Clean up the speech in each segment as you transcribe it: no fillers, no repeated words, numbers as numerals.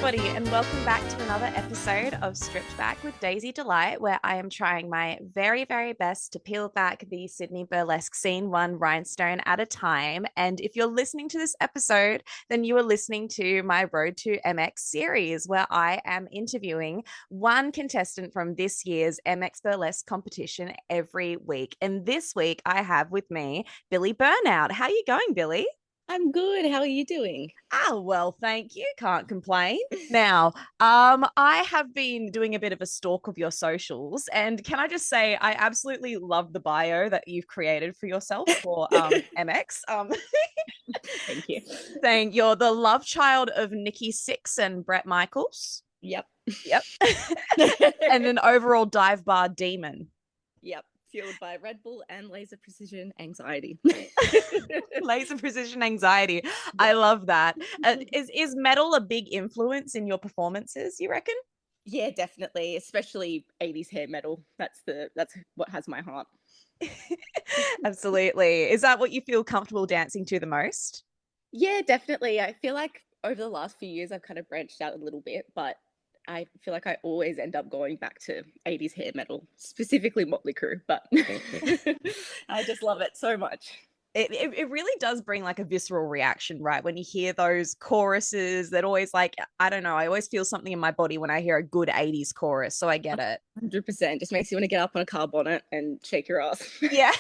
everybody, and welcome back to another episode of Stripped Back with Daisy Delight, where I am trying my very, very best to peel back the Sydney burlesque scene one rhinestone at a time. And if you're listening to this episode, then you are listening to my Road to MX series, where I am interviewing one contestant from this year's MX Burlesque competition every week. And this week, I have with me Billie Burnout. How are you going, Billie? I'm good. How are you doing? Well, thank you. Can't complain. Now, I have been doing a bit of a stalk of your socials, and can I just say I absolutely love the bio that you've created for yourself for MX. Thank you. Saying you're the love child of Nikki Sixx and Brett Michaels. Yep. Yep. And an overall dive bar demon. Yep. Fueled by Red Bull and laser precision anxiety. Laser precision anxiety. Yep. I love that. Is metal a big influence in your performances, you reckon? Yeah, definitely. Especially 80s hair metal. That's what has my heart. Absolutely. Is that what you feel comfortable dancing to the most? Yeah, definitely. I feel like over the last few years, I've kind of branched out a little bit, but I feel like I always end up going back to 80s hair metal, specifically Motley Crue, but I just love it so much. It really does bring like a visceral reaction, right? When you hear those choruses that always like, I don't know, I always feel something in my body when I hear a good 80s chorus. So I get it. 100%. Just makes you want to get up on a car bonnet and shake your ass. Yeah.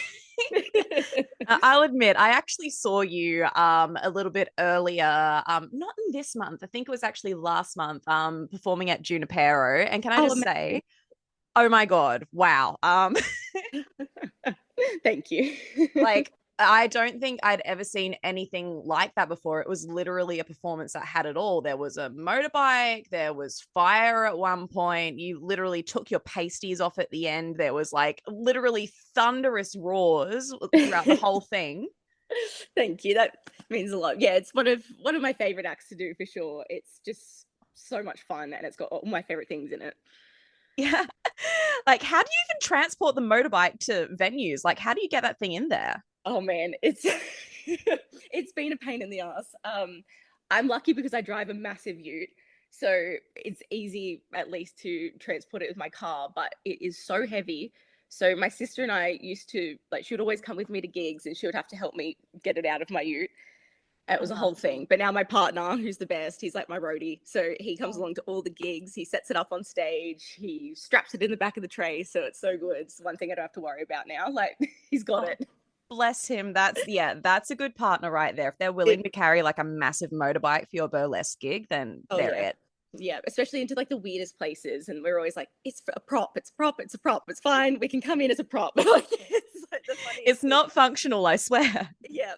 I'll admit, I actually saw you a little bit earlier, not in this month. I think it was actually last month, performing at Junipero. And can I just say, oh my God, wow. Thank you. Like, I don't think I'd ever seen anything like that before. It was literally a performance that had it all. There was a motorbike, there was fire at one point. You literally took your pasties off at the end. There was like literally thunderous roars throughout the whole thing. Thank you. That means a lot. Yeah, it's one of my favorite acts to do for sure. It's just so much fun and it's got all my favorite things in it. Yeah. Like, how do you even transport the motorbike to venues? Like, how do you get that thing in there? Oh man, it's it's been a pain in the ass. I'm lucky because I drive a massive ute, so it's easy at least to transport it with my car, but it is so heavy. So my sister and I used to, like, she would always come with me to gigs and she would have to help me get it out of my ute. It was a whole thing. But now my partner, who's the best, he's like my roadie. So he comes along to all the gigs. He sets it up on stage. He straps it in the back of the tray. So it's so good. It's one thing I don't have to worry about now. Like, he's got it. Bless him. That's a good partner right there. If they're willing to carry like a massive motorbike for your burlesque gig, then they're it. Yeah, especially into like the weirdest places. And we're always like, it's a prop, it's a prop, it's a prop. It's fine. We can come in as a prop. Like, it's not functional, I swear. Yeah.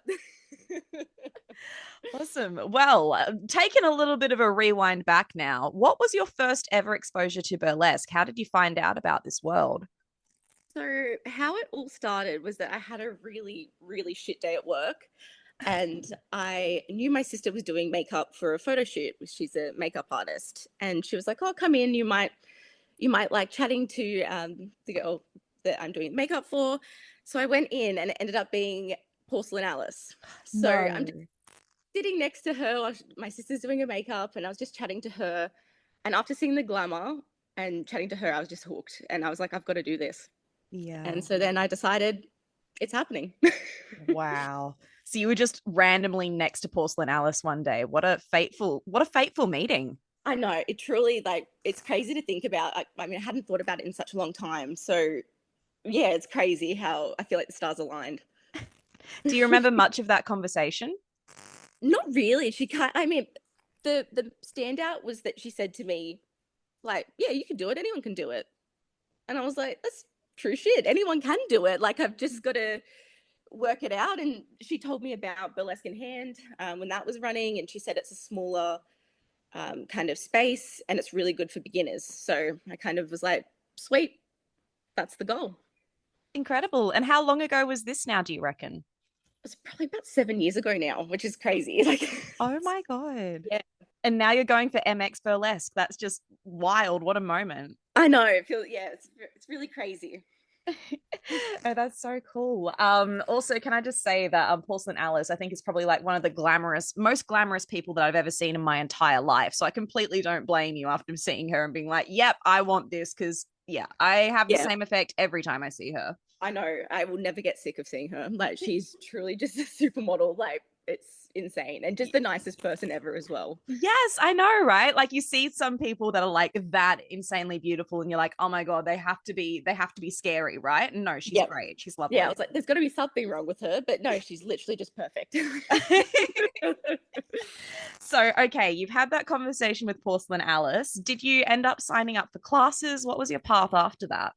Awesome. Well, taking a little bit of a rewind back now, what was your first ever exposure to burlesque? How did you find out about this world? So how it all started was that I had a really, really shit day at work. And I knew my sister was doing makeup for a photo shoot. She's a makeup artist. And she was like, oh, come in. You might like chatting to the girl that I'm doing makeup for. So I went in and it ended up being Porcelain Alice. So I'm just sitting next to her. My sister's doing her makeup and I was just chatting to her. And after seeing the glamour and chatting to her, I was just hooked. And I was like, I've got to do this. Yeah. And so then I decided it's happening. Wow. So you were just randomly next to Porcelain Alice one day. What a fateful meeting. I know. It truly, like, it's crazy to think about. I mean, I hadn't thought about it in such a long time. So yeah, it's crazy how I feel like the stars aligned. Do you remember much of that conversation? Not really. I mean, the standout was that she said to me, like, yeah, you can do it. Anyone can do it. And I was like, that's true shit. Anyone can do it. Like, I've just got to work it out. And she told me about Burlesque in Hand when that was running. And she said it's a smaller kind of space and it's really good for beginners. So I kind of was like, sweet, that's the goal. Incredible. And how long ago was this now, do you reckon? It's probably about 7 years ago now, which is crazy. Like, oh my God. Yeah. And now you're going for Mx Burlesque. That's just wild. What a moment. I know. It's really crazy. Oh, that's so cool. Also, can I just say that Porcelain Alice, I think, is probably like one of the most glamorous people that I've ever seen in my entire life. So I completely don't blame you after seeing her and being like, "Yep, I want this." Because yeah, I have the Yeah, same effect every time I see her. I know. I will never get sick of seeing her. Like, she's truly just a supermodel. Like, it's insane, and just the nicest person ever as well. Yes, I know, right? Like you see some people that are like that insanely beautiful, and you're like, oh my God, they have to be scary, right? And no, she's Yep. great. She's Yeah, I lovely. was like, there's got to be something wrong with her, but no, she's literally just perfect. So, okay, you've had that conversation with Porcelain Alice. Did you end up signing up for classes? What was your path after that?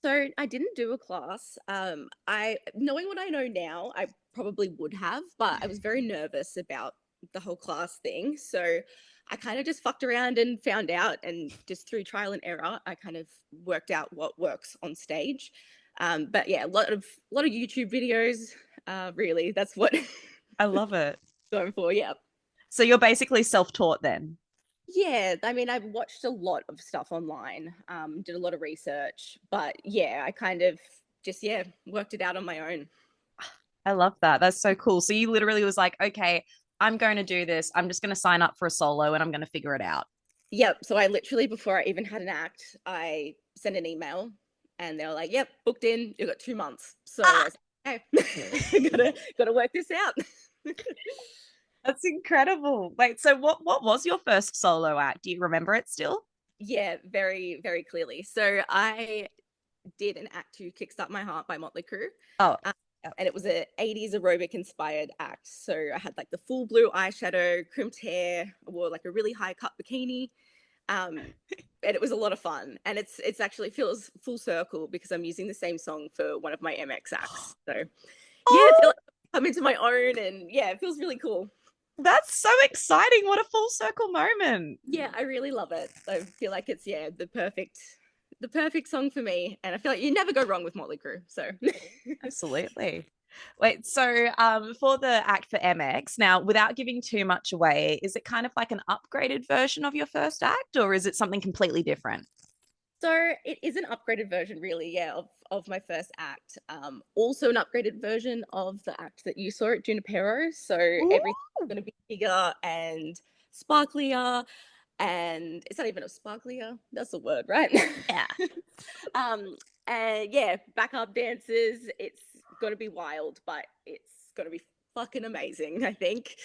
So I didn't do a class. I knowing what I know now, I probably would have, but I was very nervous about the whole class thing. So I kind of just fucked around and found out, and just through trial and error, I kind of worked out what works on stage. But yeah, a lot of YouTube videos. Really, that's what I love it. going for. Yeah. So you're basically self-taught then. Yeah, I mean, I've watched a lot of stuff online, did a lot of research, but yeah, I kind of just, yeah, worked it out on my own. I love that. That's so cool. So you literally was like, okay, I'm going to do this. I'm just going to sign up for a solo and I'm going to figure it out. Yep. So I literally, before I even had an act, I sent an email and they were like, yep, booked in. You got 2 months. So I Ah, was like, okay, gotta work this out. that's incredible. Wait, so what was your first solo act? Do you remember it still? Yeah, very, very clearly. So I did an act to Kickstart My Heart by Motley Crue. Oh, Um, yep. and it was a 80s aerobic inspired act. So I had like the full blue eyeshadow, crimped hair, I wore like a really high cut bikini. Um, and it was a lot of fun. And it's actually feels full circle because I'm using the same song for one of my MX acts. So yeah, I feel Oh, like I'm into my own, and yeah, it feels really cool. that's so exciting. What a full circle moment. Yeah, I really love it. I feel like it's, yeah, the perfect song for me. And I feel like you never go wrong with Motley Crue. So Absolutely. Wait, so for the act for MX, now without giving too much away, is it kind of like an upgraded version of your first act, or is it something completely different? So it is an upgraded version, really, yeah, of my first act. Also an upgraded version of the act that you saw at Junipero. So Ooh. everything's going to be bigger and sparklier, and it's not even a sparklier. That's the word, right? Yeah. um, and yeah, backup dancers. It's going to be wild, but it's going to be fucking amazing, I think.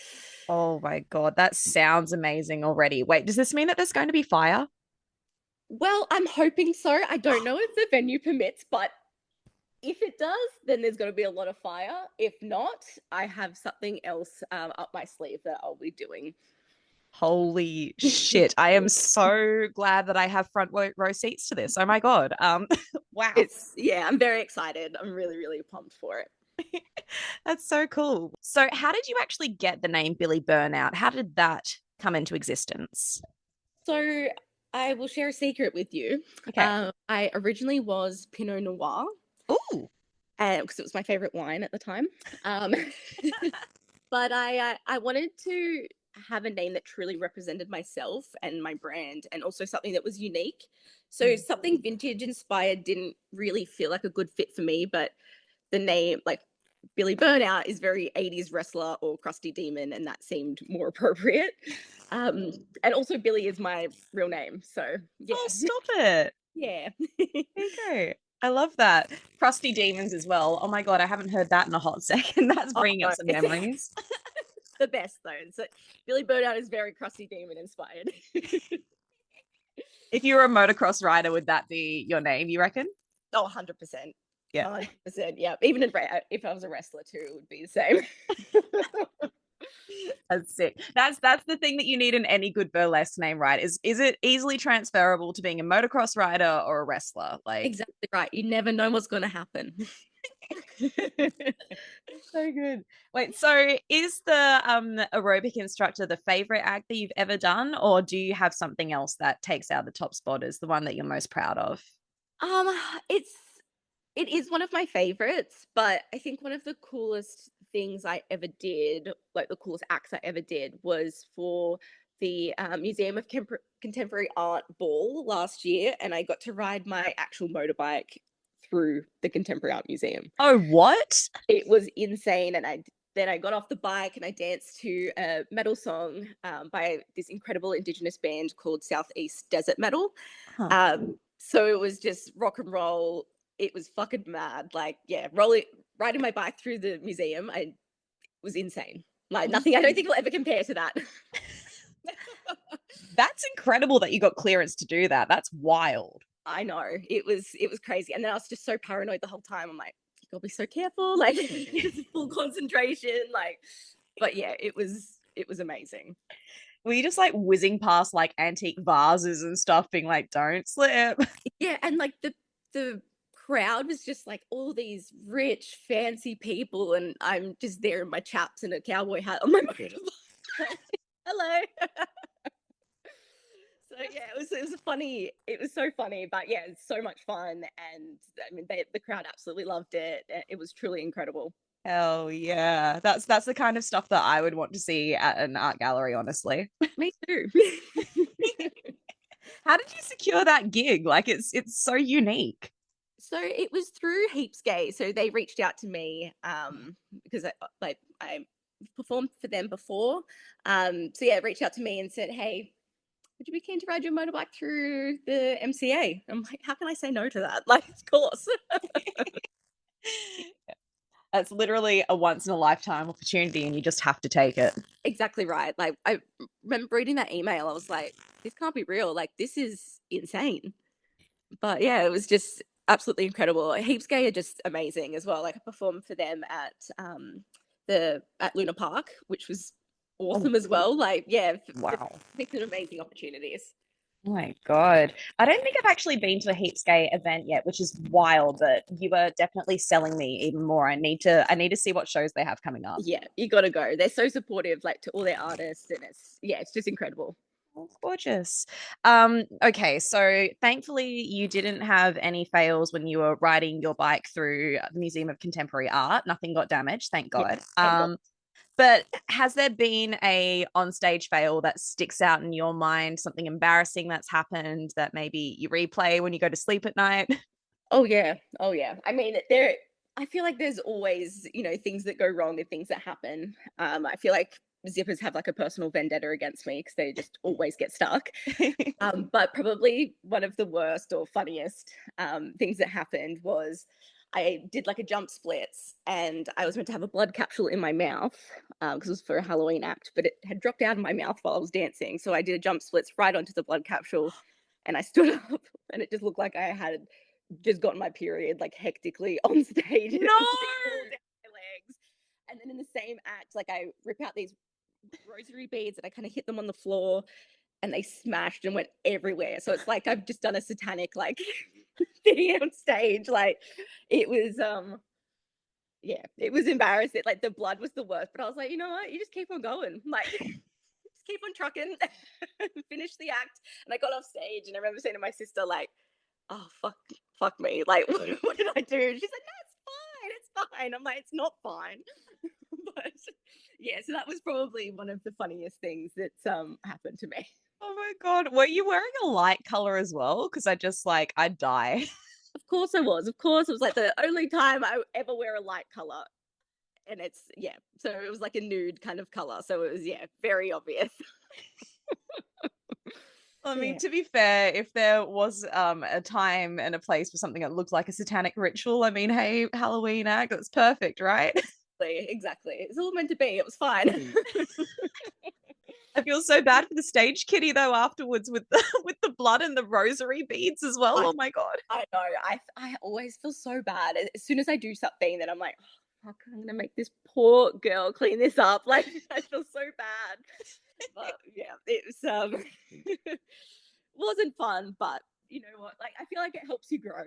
Oh my God, that sounds amazing already. Wait, does this mean that there's going to be fire? Well, I'm hoping so. I don't know if the venue permits, but if it does, then there's going to be a lot of fire. If not, I have something else up my sleeve that I'll be doing. Holy shit. I am so glad that I have front row seats to this. Oh my God. Wow. It's, yeah, I'm very excited. I'm really, really pumped for it. That's so cool. So, how did you actually get the name Billie Burnout? How did that come into existence? So I will share a secret with you. Okay. I originally was Pinot Noir, Ooh. because it was my favorite wine at the time. Um, but I wanted to have a name that truly represented myself and my brand, and also something that was unique. So something vintage inspired didn't really feel like a good fit for me, but the name, like Billie Burnout, is very 80s wrestler or crusty demon, and that seemed more appropriate. Um, and also Billie is my real name, so Oh, yeah, stop it. yeah. There you go. I love that. Crusty Demons as well. Oh my God, I haven't heard that in a hot second. That's Oh bringing up no, some it's memories. the best though. So Billie Burnout is very crusty demon inspired. If you were a motocross rider, would that be your name, you reckon? Oh, 100%. Yeah. 100%. Yeah. Even if I was a wrestler too, it would be the same. That's sick. That's the thing that you need in any good burlesque name, right? Is it easily transferable to being a motocross rider or a wrestler? Like Exactly right. You never know what's going to happen. so good. Wait, so is the aerobic instructor the favorite act that you've ever done, or do you have something else that takes out the top spot as the one that you're most proud of? Um, it's it is one of my favorites, but I think one of the coolest things I ever did, like the coolest acts I ever did, was for the Museum of Contemporary Art ball last year, and I got to ride my actual motorbike through the Contemporary Art Museum. Oh, what? It was insane. And then I got off the bike and I danced to a metal song by this incredible Indigenous band called Southeast Desert Metal. Huh. So it was just rock and roll. It was fucking mad. Like, yeah, riding my bike through the museum, I was insane. Like nothing, I don't think will ever compare to that. That's incredible that you got clearance to do that. That's wild. I know. It was crazy. And then I was just so paranoid the whole time. I'm like, you gotta be so careful, like just full concentration. Like, but yeah, it was amazing. Were you just like whizzing past like antique vases and stuff, being like, don't slip? Yeah, and like the crowd was just like all these rich, fancy people, and I'm just there in my chaps and a cowboy hat on my motorbike. Hello. So yeah, it was so funny, but yeah, it's so much fun, and I mean, the crowd absolutely loved it. It was truly incredible. Hell yeah. That's the kind of stuff that I would want to see at an art gallery, honestly. Me too. How did you secure that gig? Like it's so unique. So it was through Heaps Gay. So they reached out to me because I performed for them before. So yeah, reached out to me and said, "Hey, would you be keen to ride your motorbike through the MCA?" I'm like, "How can I say no to that?" Like, of course. That's literally a once in a lifetime opportunity and you just have to take it. Exactly right. Like I remember reading that email, I was like, "This can't be real. Like this is insane." But yeah, it was just absolutely incredible. Heaps Gay are just amazing as well. Like I performed for them at Luna Park, which was awesome as well. Like yeah, Wow. picked an amazing opportunities. Oh my God. I don't think I've actually been to a Heaps Gay event yet, which is wild, but you are definitely selling me even more. I need to see what shows they have coming up. Yeah, you got to go. They're so supportive, like to all their artists, and it's just incredible. Oh, gorgeous. Okay, so thankfully you didn't have any fails when you were riding your bike through the Museum of Contemporary Art. Nothing got damaged, thank Yeah, God. thank God. But has there been a onstage fail that sticks out in your mind, something embarrassing that's happened that maybe you replay when you go to sleep at night? Oh yeah, oh yeah. I mean, there. I feel like there's always things that go wrong and things that happen. I feel like zippers have like a personal vendetta against me because they just always get stuck. But probably one of the worst or funniest things that happened was I did like a jump splits and I was meant to have a blood capsule in my mouth because it was for a Halloween act, but it had dropped out of my mouth while I was dancing. So I did a jump splits right onto the blood capsule and I stood up and it just looked like I had just gotten my period like hectically on stage. And it No. was like all down my legs. And then in the same act, like I rip out these rosary beads and I kind of hit them on the floor and they smashed and went everywhere. So it's like I've just done a satanic like thing on stage. Like it was yeah, it was embarrassing. Like the blood was the worst. But I was like, you know what? You just keep on going. Like just keep on trucking, finish the act. And I got off stage and I remember saying to my sister, like, oh fuck me. Like what did I do? She's like, no, it's fine. I'm like, it's not fine. But yeah, so that was probably one of the funniest things that's happened to me. Oh my God. Were you wearing a light color as well? Because I'd die. Of course I was. Of course, it was like the only time I ever wear a light color. And it's, yeah. So it was like a nude kind of color. So it was, yeah, very obvious. I mean, Yeah. to be fair, if there was a time and a place for something that looked like a satanic ritual, I mean, hey, Halloween act, that's perfect, right? Exactly. It's all meant to be. It was fine. I feel so bad for the stage kitty though afterwards with the with the blood and the rosary beads as well. I, Oh my God. I know. I always feel so bad. As soon as I do something, then I'm like, oh, fuck, I'm gonna make this poor girl clean this up. Like I feel so bad. But yeah, it was wasn't fun, but you know what? Like I feel like it helps you grow.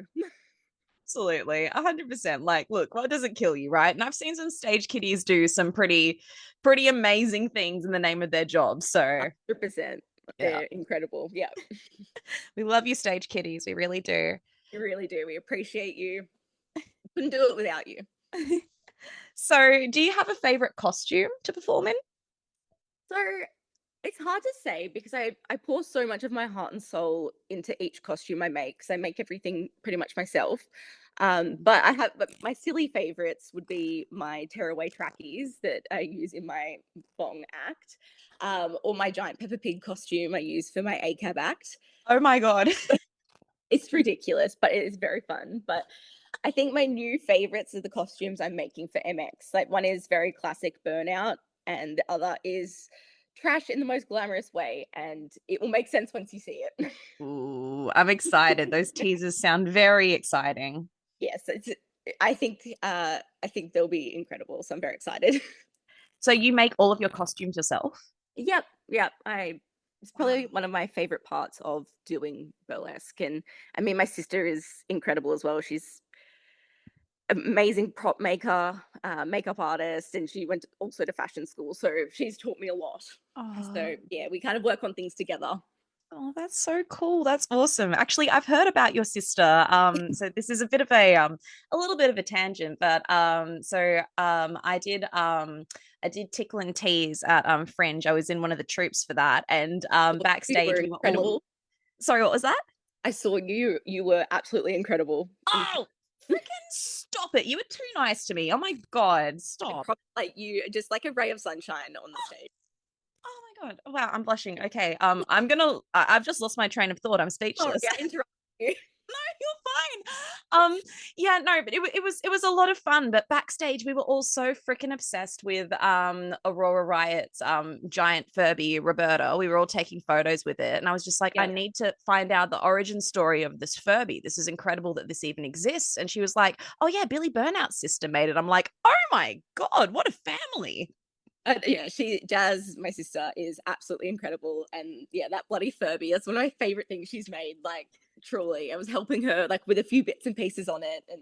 Absolutely. 100%. Like, look, what doesn't kill you, right? And I've seen some stage kitties do some pretty amazing things in the name of their job. So 100%. yeah, They're incredible. Yeah, we love you, stage kitties. We really do. we really do. We appreciate you. Couldn't do it without you. So, do you have a favorite costume to perform in? So it's hard to say because I pour so much of my heart and soul into each costume I make because I make everything pretty much myself. But my silly favorites would be my tearaway trackies that I use in my bong act, or my giant Peppa Pig costume I use for my ACAB act. Oh my God. It's ridiculous, but it is very fun. But I think my new favorites are the costumes I'm making for MX. Like one is very classic Burnout, and the other is trash in the most glamorous way, and it will make sense once you see it. Ooh, I'm excited. Those teasers sound very exciting. Yes, I think they'll be incredible. So I'm very excited. So you make all of your costumes yourself? Yep, yep. I It's Wow. probably one of my favorite parts of doing burlesque, and I mean, my sister is incredible as well. She's amazing prop maker, makeup artist, and she went also to fashion school, so she's taught me a lot. Oh, So yeah, we kind of work on things together. oh, that's so cool. That's awesome. Actually, I've heard about your sister. So this is a little bit of a tangent, but I did tickle and tease at Fringe. I was in one of the troops for that, and You backstage were we were all. incredible. Sorry, what was that? I saw you. You were absolutely incredible. Oh, freaking stop it! You were too nice to me. Oh my God, stop. Like you, just like a ray of sunshine on the stage. Oh my God. Oh, wow, I'm blushing. Okay. I've just lost my train of thought. I'm Sorry, speechless. I interrupted you. No, you're fine. Yeah, no, but it was a lot of fun. But backstage, we were all so freaking obsessed with Aurora Riot's giant Furby Roberta. We were all taking photos with it, and I was just like, I Yeah. need to find out the origin story of this Furby. This is incredible that this even exists. And she was like, oh yeah, Billie Burnout's sister made it. I'm like, oh my God, what a family. Yeah, Jazz, my sister, is absolutely incredible, and yeah, that bloody Furby, that's one of my favorite things she's made. Like, truly, I was helping her like with a few bits and pieces on it, and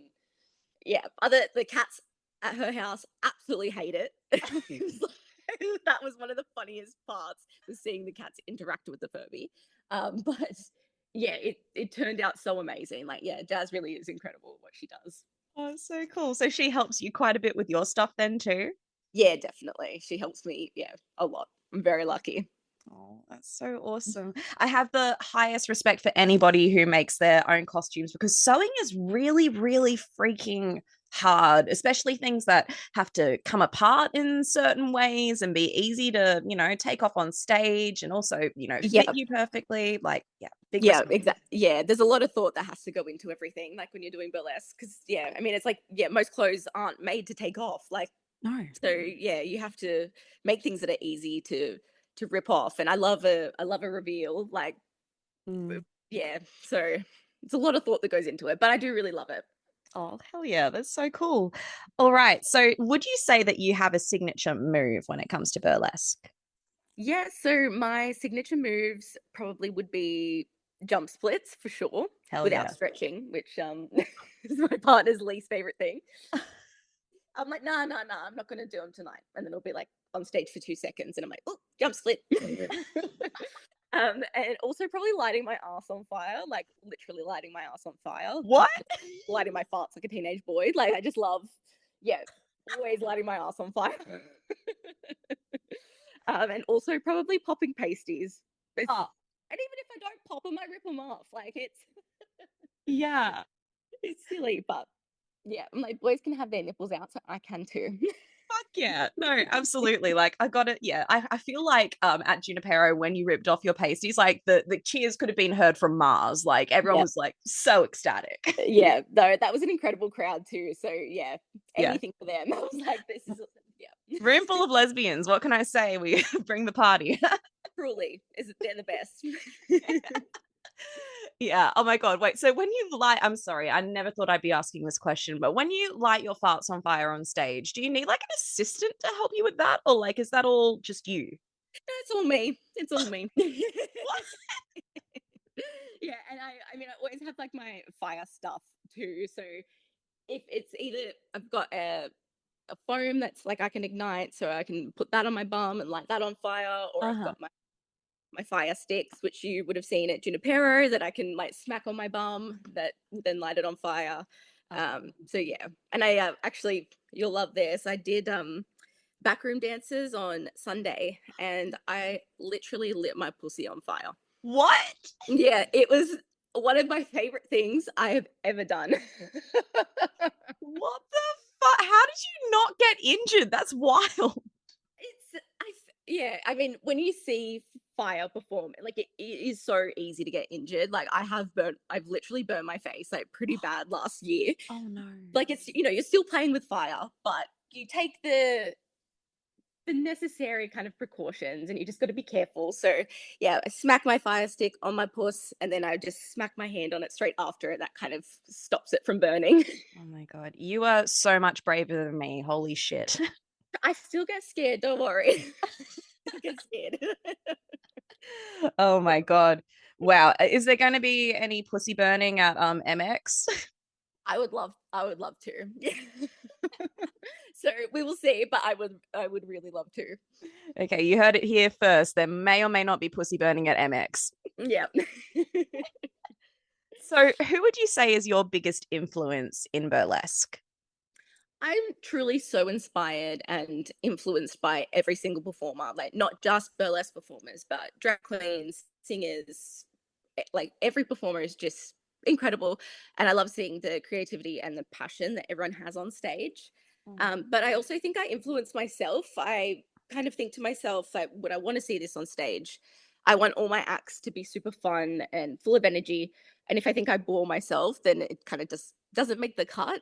yeah, other the cats at her house absolutely hate it. It was that was one of the funniest parts, was seeing the cats interact with the Furby. But yeah, it turned out so amazing. Like, yeah, Jazz really is incredible at what she does. Oh, so cool. So she helps you quite a bit with your stuff then too. Yeah, definitely, she helps me. Yeah, a lot. I'm very lucky. Oh, that's so awesome. I have the highest respect for anybody who makes their own costumes because sewing is really, really freaking hard, especially things that have to come apart in certain ways and be easy to, take off on stage and also, fit Yeah, you perfectly. Like, yeah, big yeah, respect. exactly. Yeah, there's a lot of thought that has to go into everything, like when you're doing burlesque, because yeah, I mean, it's like, yeah, most clothes aren't made to take off. Like, No. so yeah, you have to make things that are easy to rip off. And I love a reveal. Like, Mm. yeah, so it's a lot of thought that goes into it, but I do really love it. Oh, hell yeah. That's so cool. All right. So, would you say that you have a signature move when it comes to burlesque? Yeah, so my signature moves probably would be jump splits for sure, Hell without yeah. stretching, which is my partner's least favorite thing. I'm like, nah, nah, nah, I'm not gonna do them tonight. And then it'll be like on stage for 2 seconds, and I'm like, oh, jump split. And also probably lighting my ass on fire, like literally lighting my ass on fire, What? lighting my farts like a teenage boy. Like, I just love, yeah, always lighting my ass on fire. And also probably popping pasties. Oh, And even if I don't pop them, I rip them off. Like, yeah. it's silly, but yeah, my boys can have their nipples out, so I can too. Fuck yeah. No, absolutely. Like I got it. Yeah. I feel like at Junipero when you ripped off your pasties, like the cheers could have been heard from Mars. Like everyone Yeah, was like so ecstatic. yeah. No, that was an incredible crowd too. So yeah, Yeah. anything for them. I was like, this is yeah. Room full of lesbians. What can I say? We bring the party. Truly, is they're the best. Yeah. Oh my God. Wait. So when you light, I'm sorry, I never thought I'd be asking this question, but when you light your farts on fire on stage, do you need like an assistant to help you with that? Or like, is that all just you? It's all me. It's all me. What? Yeah, and I mean, I always have like my fire stuff too. So if it's either I've got a foam that's like I can ignite, so I can put that on my bum and light that on fire, or I've Uh-huh. got my fire sticks, which you would have seen at Junipero, that I can like smack on my bum that will then light it on fire. Oh. So yeah, and I actually, you'll love this. I did backroom dances on Sunday, and I literally lit my pussy on fire. What? Yeah, it was. one of my favorite things I have ever done. What the fuck? How did you not get injured? That's wild. Yeah, I mean, when you see fire perform, like it is so easy to get injured. Like I've literally burned my face like pretty bad last year. Oh no. Like it's, you're still playing with fire, but you take the necessary kind of precautions and you just got to be careful. So yeah, I smack my fire stick on my puss and then I just smack my hand on it straight after it. That kind of stops it from burning. Oh my god. You are so much braver than me. Holy shit. I still get scared, don't worry. I get scared. Oh my god. Wow. Is there going to be any pussy burning at MX? I would love to. Yeah. So we will see, but I would really love to. Okay, you heard it here first. There may or may not be pussy burning at MX. Yeah. So, who would you say is your biggest influence in burlesque? I'm truly so inspired and influenced by every single performer, like not just burlesque performers, but drag queens, singers, like every performer is just incredible. And I love seeing the creativity and the passion that everyone has on stage. But I also think I influence myself. I kind of think to myself, like, would I want to see this on stage? I want all my acts to be super fun and full of energy. And if I think I bore myself, then it kind of just doesn't make the cut.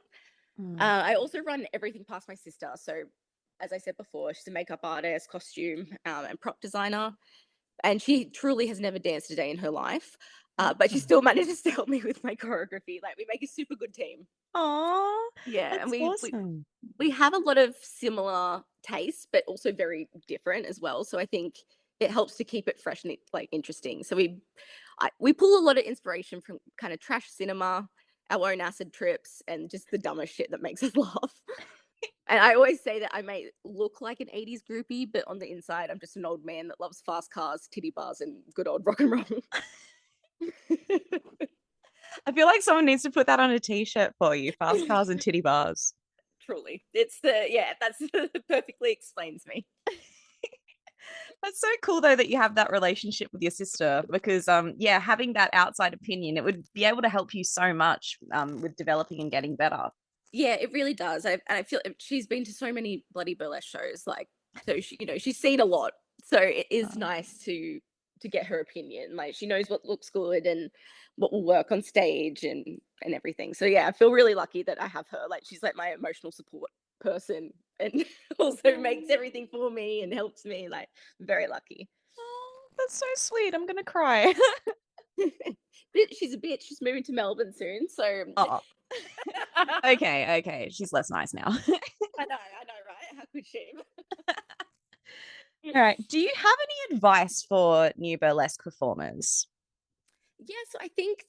Mm. I also run everything past my sister. So, as I said before, she's a makeup artist, costume, and prop designer. And she truly has never danced a day in her life. But she still manages to help me with my choreography. Like, we make a super good team. Aw, Yeah. And that's awesome. we have a lot of similar tastes, but also very different as well. So, I think it helps to keep it fresh and like interesting. So we pull a lot of inspiration from kind of trash cinema, our own acid trips, and just the dumbest shit that makes us laugh. And I always say that I may look like an 80s groupie, but on the inside, I'm just an old man that loves fast cars, titty bars, and good old rock and roll. I feel like someone needs to put that on a t-shirt for you. Fast cars and titty bars. Truly. Yeah, that's perfectly explains me. That's so cool though that you have that relationship with your sister because yeah, having that outside opinion, it would be able to help you so much with developing and getting better. Yeah, it really does. I feel she's been to so many bloody burlesque shows, like so she's seen a lot. So it is Oh. nice to get her opinion. Like she knows what looks good and what will work on stage and everything. So yeah, I feel really lucky that I have her. Like she's like my emotional support person and also makes everything for me and helps me. Like very lucky. Oh, that's so sweet. I'm gonna cry. But she's a bitch. She's moving to Melbourne soon, so Oh, okay, okay. She's less nice now. I know, right? How could she? All right. Do you have any advice for new burlesque performers? Yeah, so I think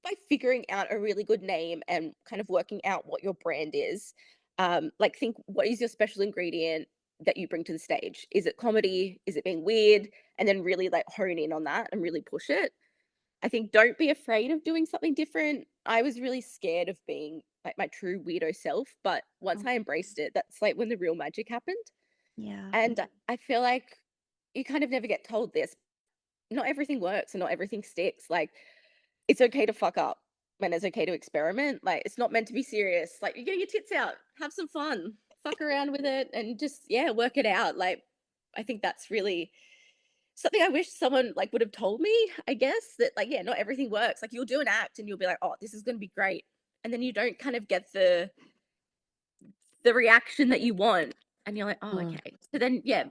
by figuring out a really good name and kind of working out what your brand is, like think what is your special ingredient that you bring to the stage? Is it comedy? Is it being weird? And then really like hone in on that and really push it. I think don't be afraid of doing something different. I was really scared of being like my true weirdo self, but once Mm. I embraced it, that's like when the real magic happened. Yeah. And I feel like you kind of never get told this. Not everything works and not everything sticks. Like it's okay to fuck up and it's okay to experiment. Like it's not meant to be serious. Like you get your tits out, have some fun, fuck around with it and just yeah, work it out. Like I think that's really something I wish someone like would have told me, I guess, that like yeah, not everything works. Like you'll do an act and you'll be like, "Oh, this is going to be great." And then you don't kind of get the reaction that you want and you're like, "Oh, Mm. okay." So then yeah,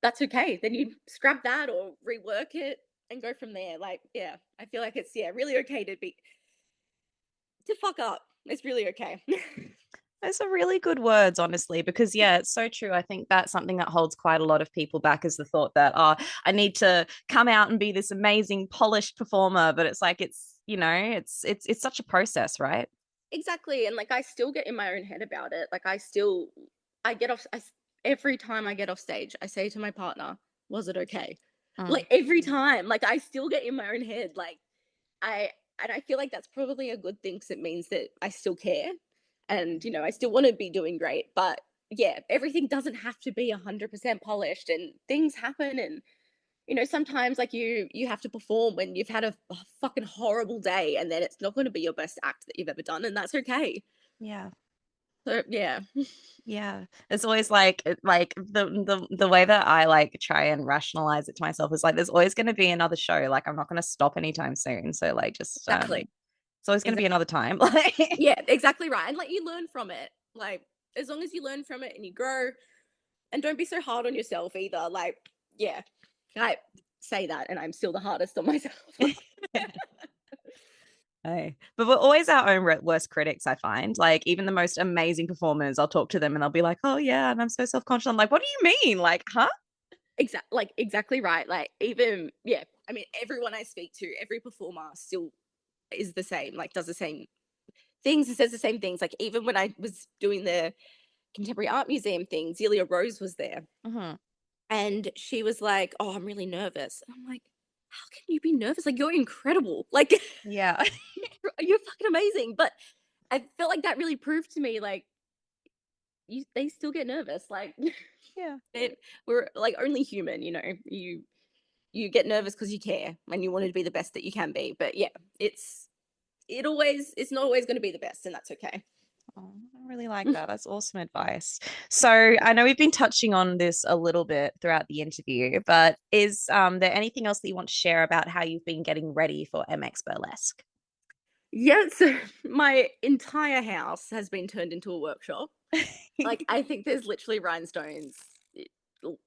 that's okay. Then you scrap that or rework it and go from there. Like, yeah, I feel like it's yeah, really okay to fuck up. It's really okay. Those are really good words, honestly, because yeah, it's so true. I think that's something that holds quite a lot of people back is the thought that, oh, I need to come out and be this amazing, polished performer. But it's like it's such a process, right? Exactly. And like I still get in my own head about it. Like I get off every time I get off stage, I say to my partner, "Was it okay?" Mm. Like every time. Like I still get in my own head. Like I and I feel like that's probably a good thing because it means that I still care and I still want to be doing great. But yeah, everything doesn't have to be 100% polished and things happen and sometimes like you have to perform when you've had a fucking horrible day, and then it's not going to be your best act that you've ever done, and that's okay. Yeah. So yeah. Yeah. It's always like the way that I like try and rationalize it to myself is like there's always going to be another show. Like I'm not going to stop anytime soon. So like just Exactly. it's always going to be Exactly. another time. Like Yeah, exactly right. And like you learn from it. Like as long as you learn from it and you grow, and don't be so hard on yourself either. Like, yeah, I say that and I'm still the hardest on myself. Hey. But we're always our own worst critics, I find. Like, even the most amazing performers, I'll talk to them and they'll be like, oh, yeah. And I'm so self conscious. I'm like, what do you mean? Like, huh? Exactly right. Like even yeah, I mean everyone I speak to, every performer still is the same, like does the same things, says the same things. Like even when I was doing the contemporary art museum thing, Zelia Rose was there. Mm-hmm. And she was like, "Oh, I'm really nervous." And I'm like, "How can you be nervous? Like you're incredible. Like Yeah. you're fucking amazing." But I felt like that really proved to me like they still get nervous. Like Yeah. we're like only human, you get nervous because you care and you want to be the best that you can be. But yeah, it's not always going to be the best, and that's okay. Oh, I really like that. That's awesome advice. So I know we've been touching on this a little bit throughout the interview, but is there anything else that you want to share about how you've been getting ready for MX Burlesque? Yeah, so my entire house has been turned into a workshop. Like I think there's literally rhinestones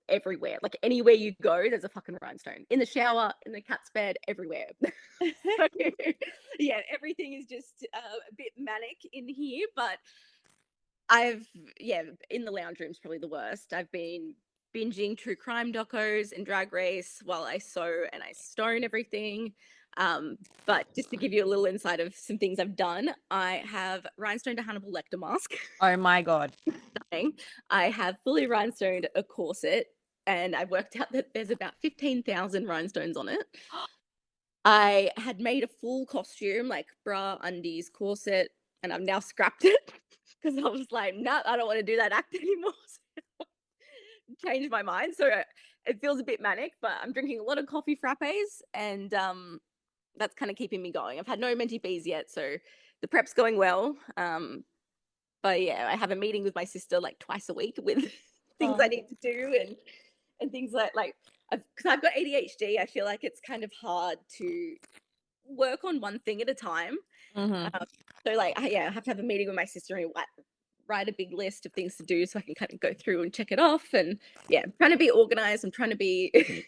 everywhere. Like anywhere you go, there's a fucking rhinestone. In the shower, in the cat's bed, everywhere. So, yeah, everything is just a bit manic in here, but I've yeah, in the lounge room's probably the worst. I've been binging true crime docos and Drag Race while I sew and I stone everything. But just to give you a little insight of some things I've done, I have rhinestoned a Hannibal Lecter mask. Oh my God. I have fully rhinestoned a corset, and I worked out that there's about 15,000 rhinestones on it. I had made a full costume, like bra, undies, corset, and I've now scrapped it because I was like, nah, I don't want to do that act anymore. Changed my mind. So it feels a bit manic, but I'm drinking a lot of coffee frappes, and that's kind of keeping me going. I've had no menti bees yet, so the prep's going well. But yeah, I have a meeting with my sister like twice a week with things Oh. I need to do, and things like because I've got ADHD. I feel like it's kind of hard to work on one thing at a time. Mm-hmm. So like yeah, I have to have a meeting with my sister and write a big list of things to do so I can kind of go through and check it off. And yeah, I'm trying to be organized. I'm trying to be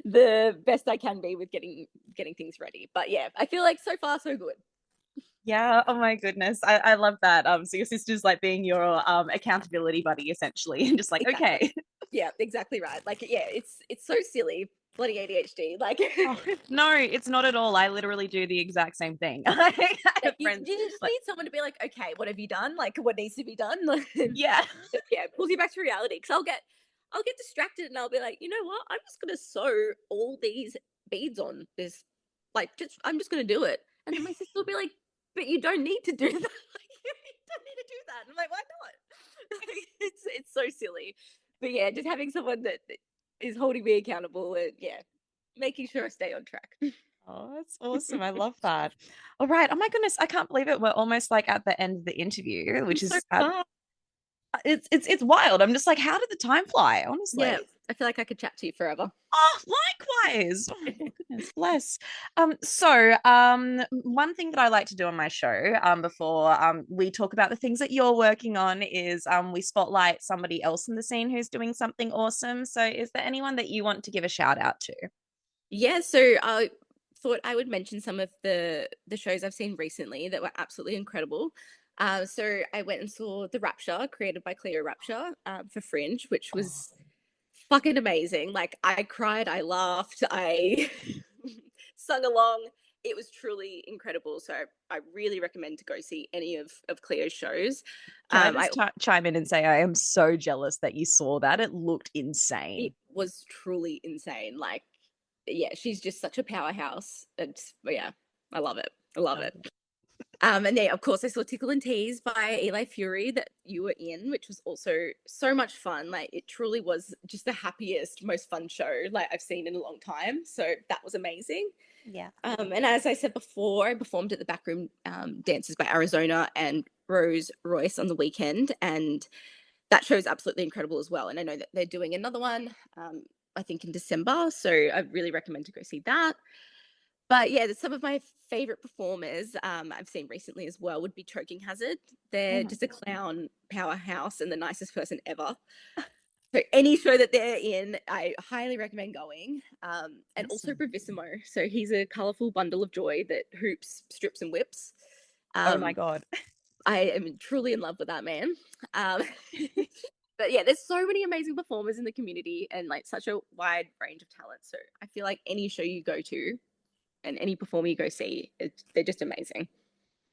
the best I can be with getting things ready. But yeah, I feel like so far so good. Yeah. Oh my goodness. I love that. So your sister's like being your accountability buddy essentially, and just like, Exactly. okay. Yeah, exactly right. Like yeah, it's so silly. Bloody ADHD. Like Oh, no, it's not at all. I literally do the exact same thing. I have you, friends you just like, need someone to be like, okay, what have you done? Like what needs to be done? yeah. Yeah, it pulls you back to reality. Because I'll get distracted and I'll be like, you know what? I'm just gonna sew all these beads on this. Like, just I'm just gonna do it. And then my sister will be like, but you don't need to do that. Like, you don't need to do that. And I'm like, why not? It's so silly. But yeah, just having someone that is holding me accountable and yeah, making sure I stay on track. Oh, that's awesome. I love that. All right. Oh my goodness. I can't believe it. We're almost like at the end of the interview, I'm which so is far. it's wild. I'm just like, how did the time fly? Yeah, Honestly. I feel like I could chat to you forever. Oh, likewise. Oh my goodness, bless. One thing that I like to do on my show, before we talk about the things that you're working on is we spotlight somebody else in the scene who's doing something awesome. So is there anyone that you want to give a shout out to? Yeah, so I thought I would mention some of the shows I've seen recently that were absolutely incredible. So I went and saw The Rapture, created by Cleo Rapture, for Fringe, which Oh, was fucking amazing. Like I cried, I laughed, I sung along. It was truly incredible. So I really recommend to go see any of Cleo's shows. can I I just chime in and say I am so jealous that you saw that? It looked It insane. was truly insane. Like, yeah, she's just such a powerhouse. It's yeah, I love it. I love it. And then, of course, I saw Tickle and Tease by Eli Fury that you were in, which was also so much fun. Like, it truly was just the happiest, most fun show like I've seen in a long time. So that was amazing. Yeah. And as I said before, I performed at the Backroom Dancers by Arizona and Rose Royce on the weekend, and that show is absolutely incredible as well. And I know that they're doing another one, I think in December, so I really recommend to go see that. But yeah, some of my favorite performers I've seen recently as well would be Choking Hazard. They're Mhm. just a clown powerhouse and the nicest person ever. So any show that they're in, I highly recommend going. And also Awesome. Bravissimo. So he's a colourful bundle of joy that hoops, strips, and whips. Oh my Um, God. I am truly in love with that man. Um, but yeah, there's so many amazing performers in the community and like such a wide range of talent. So I feel like any show you go to and any performer you go see, they're just amazing.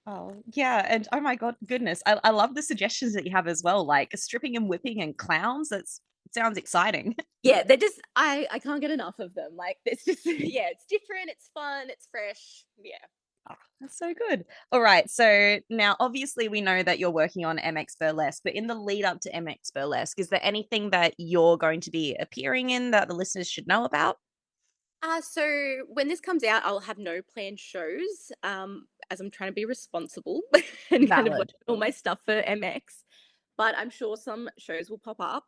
Oh, yeah. And oh my God, goodness. I love the suggestions that you have as well, like stripping and whipping and clowns. That's sounds exciting. Yeah, they're just I can't get enough of them. Like it's just yeah, it's different, it's fun, it's fresh. Yeah. Oh, that's so good. All right. So now, obviously, we know that you're working on MX Burlesque, but in the lead up to MX Burlesque, is there anything that you're going to be appearing in that the listeners should know about? So when this comes out, I'll have no planned shows, as I'm trying to be responsible and kind of work Valid. on all my stuff for MX. But I'm sure some shows will pop up.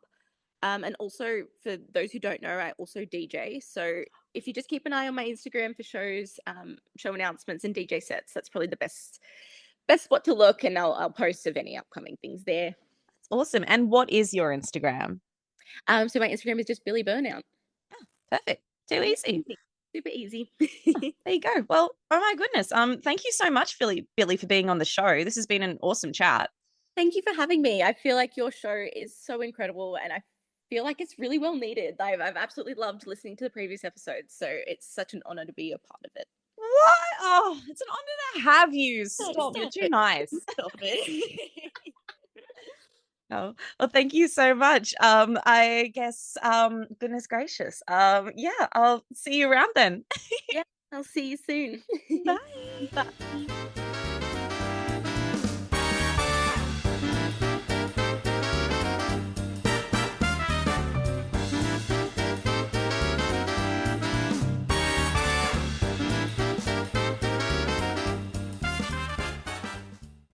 And also for those who don't know, I also DJ. So if you just keep an eye on my Instagram for shows, show announcements, and DJ sets, that's probably the best spot to look. And I'll post of any upcoming things there. Awesome. And what is your Instagram? So my Instagram is just Billie Burnout. Perfect. Too Yeah, easy. easy, super easy. There you go. Well, oh my goodness. Thank you so much, Billy, for being on the show. This has been an awesome chat. Thank you for having me. I feel like your show is so incredible and I feel like it's really well needed. I've absolutely loved listening to the previous episodes. So it's such an honor to be a part of it. What? Oh, it's an honor to have you. Oh, Stop. You're stop too it. nice. Stop it. Oh, well, thank you so much. I guess, goodness gracious. Yeah, I'll see you around then. Yeah, I'll see you soon. Bye. Bye.